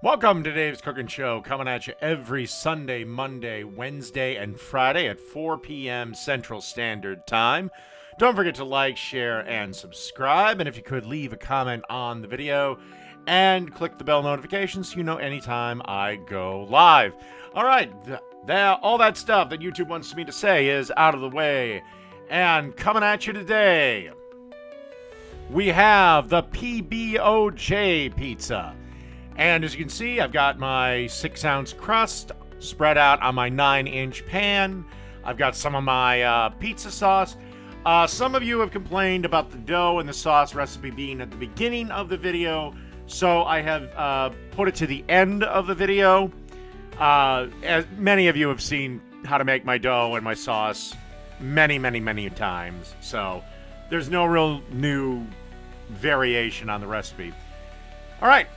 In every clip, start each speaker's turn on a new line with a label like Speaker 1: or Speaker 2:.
Speaker 1: Welcome to Dave's Cooking Show, coming at you every Sunday, Monday, Wednesday, and Friday at 4 p.m. Central Standard Time. Don't forget to like, share, and subscribe. And if you could, leave a comment on the video and click the bell notification so you know anytime I go live. All right, all that stuff that YouTube wants me to say is out of the way. And coming at you today, we have the PBOJ Pizza. And as you can see, I've got my 6-ounce crust spread out on my 9-inch pan. I've got some of my pizza sauce. Some of you have complained about the dough and the sauce recipe being at the beginning of the video, so I have put it to the end of the video. As many of you have seen how to make my dough and my sauce many times, so there's no real new variation on the recipe. All right.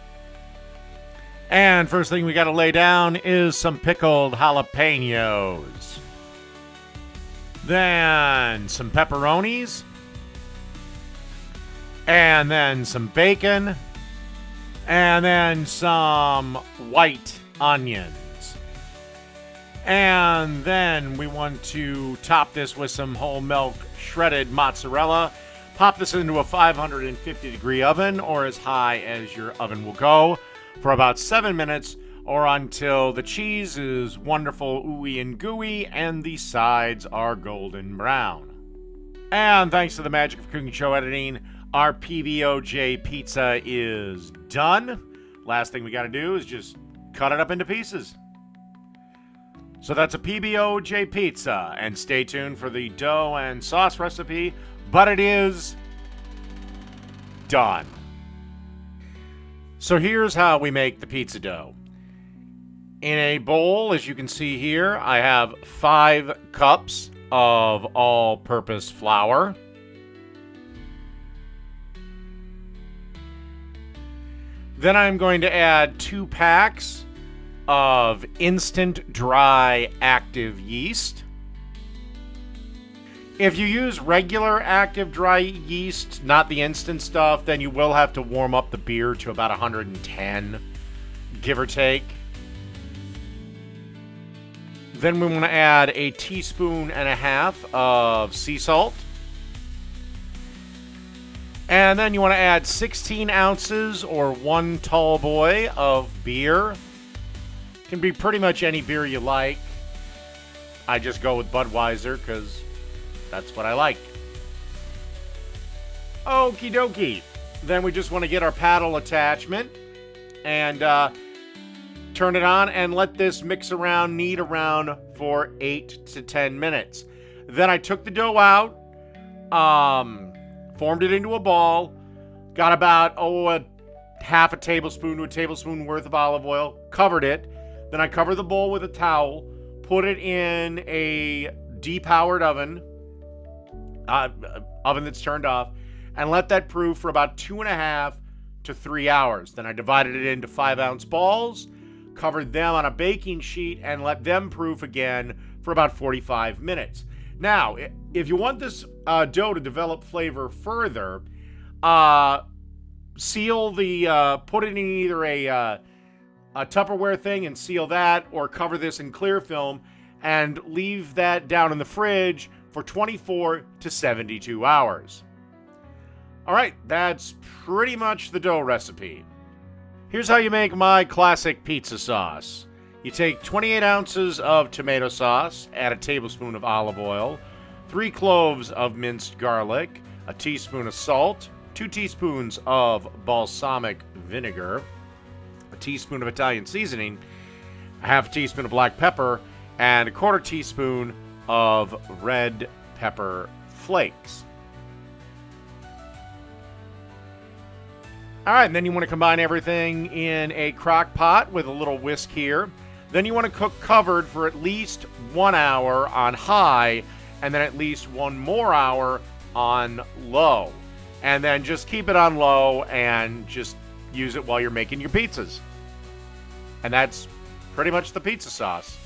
Speaker 1: And first thing we got to lay down is some pickled jalapeños. Then some pepperonis. And then some bacon. And then some white onions. And then we want to top this with some whole milk shredded mozzarella. Pop this into a 550-degree oven, or as high as your oven will go, for about 7 minutes, or until the cheese is wonderful, ooey and gooey, and the sides are golden brown. And thanks to the magic of cooking show editing, our PBOJ pizza is done. Last thing we got to do is just cut it up into pieces. So that's a PBOJ pizza, and stay tuned for the dough and sauce recipe, but it is done. So here's how we make the pizza dough. In a bowl, as you can see here, I have 5 cups of all-purpose flour. Then I'm going to add 2 packs of instant dry active yeast. If you use regular active dry yeast, not the instant stuff, then you will have to warm up the beer to about 110, give or take. Then we want to add a 1.5 teaspoons of sea salt. And then you want to add 16 ounces or 1 tall boy of beer. Can be pretty much any beer you like. I just go with Budweiser because that's what I like. Okie dokie. Then we just want to get our paddle attachment and turn it on and let this mix around, knead around for 8 to 10 minutes. Then I took the dough out, formed it into a ball, got about a half a tablespoon to a tablespoon worth of olive oil, covered it. Then I covered the bowl with a towel, put it in a depowered oven, oven that's turned off, and let that proof for about 2.5 to 3 hours. Then I divided it into 5-ounce balls, covered them on a baking sheet, and let them proof again for about 45 minutes. Now, if you want this dough to develop flavor further, seal the, put it in either a Tupperware thing and seal that, or cover this in clear film and leave that down in the fridge for 24 to 72 hours. All right, that's pretty much the dough recipe. Here's how you make my classic pizza sauce. You take 28 ounces of tomato sauce, add a tablespoon of olive oil, 3 cloves of minced garlic, a teaspoon of salt, 2 teaspoons of balsamic vinegar, a teaspoon of Italian seasoning, a half teaspoon of black pepper, and a 1/4 teaspoon of red pepper flakes. All right, and then you want to combine everything in a crock pot with a little whisk here. Then you want to cook covered for at least 1 hour on high, and then at least 1 more hour on low. And then just keep it on low and just use it while you're making your pizzas. And that's pretty much the pizza sauce.